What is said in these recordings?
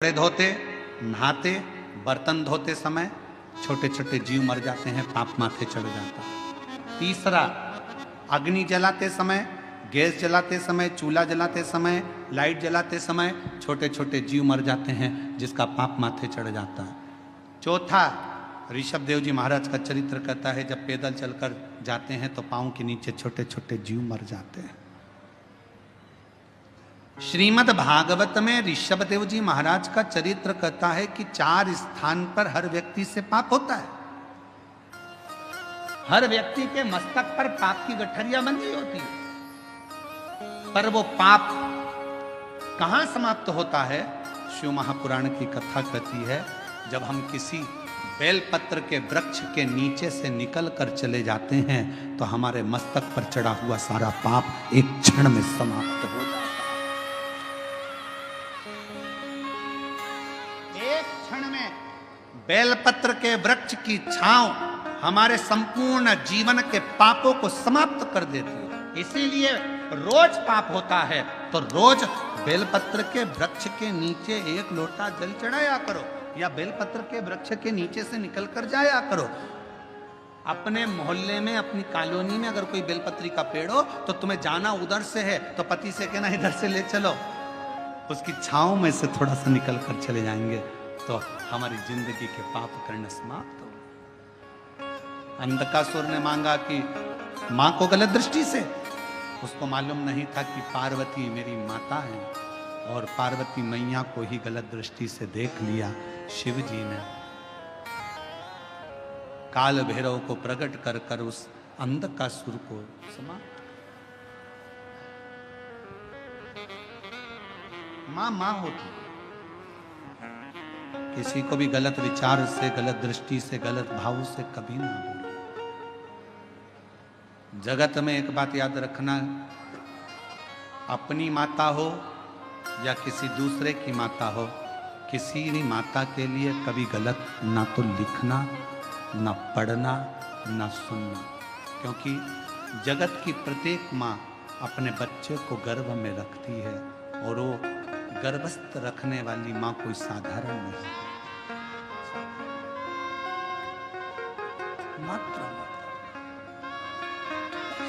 कपड़े धोते, नहाते, बर्तन धोते समय छोटे छोटे जीव मर जाते हैं, पाप माथे चढ़ जाता है। तीसरा, अग्नि जलाते समय, गैस जलाते समय, चूल्हा जलाते समय, लाइट जलाते समय छोटे छोटे जीव मर जाते हैं जिसका पाप माथे चढ़ जाता है। चौथा, ऋषभ देव जी महाराज का चरित्र कहता है जब पैदल चलकर जाते हैं तो पांव के नीचे छोटे छोटे जीव मर जाते हैं। श्रीमद् भागवत में ऋषभ देव जी महाराज का चरित्र कहता है कि 4 स्थान पर हर व्यक्ति से पाप होता है। हर व्यक्ति के मस्तक पर पाप की गठरियां बंधी होती है, पर वो पाप कहां समाप्त होता है? शिव महापुराण की कथा कहती है जब हम किसी बेलपत्र के वृक्ष के नीचे से निकल कर चले जाते हैं तो हमारे मस्तक पर चढ़ा हुआ सारा पाप एक क्षण में समाप्त हो जाता है। एक क्षण में बेलपत्र के वृक्ष की छांव हमारे संपूर्ण जीवन के पापों को समाप्त कर देती है। इसीलिए रोज पाप होता है तो रोज बेलपत्र के वृक्ष के नीचे 1 लोटा जल चढ़ाया करो या बेलपत्र के वृक्ष के नीचे से निकल कर जाया करो। अपने मोहल्ले में, अपनी कॉलोनी में अगर कोई बेलपत्री का पेड़ हो तो तुम्हें जाना उधर से है तो पति से कहना इधर से ले चलो, उसकी छांव में से थोड़ा सा निकल कर चले जाएंगे तो हमारी जिंदगी के पाप करना समाप्त हो। अंधकासुर ने मांगा कि मां को गलत दृष्टि से, उसको मालूम नहीं था कि पार्वती मेरी माता है और पार्वती मैया को ही गलत दृष्टि से देख लिया। शिव जी ने काल भैरव को प्रकट कर कर उस अंधकासुर को समाप्त। मां होती, किसी को भी गलत विचार से, गलत दृष्टि से, गलत भाव से कभी ना बोले। जगत में एक बात याद रखना, अपनी माता हो या किसी दूसरे की माता हो, किसी भी माता के लिए कभी गलत ना तो लिखना, ना पढ़ना, ना सुनना, क्योंकि जगत की प्रत्येक माँ अपने बच्चे को गर्भ में रखती है और वो गर्भस्थ रखने वाली माँ कोई साधारण नहीं। मात्र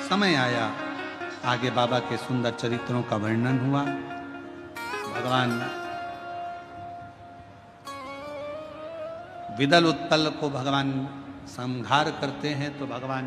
समय आया, आगे बाबा के सुंदर चरित्रों का वर्णन हुआ। भगवान विदल उत्पल को भगवान संहार करते हैं तो भगवान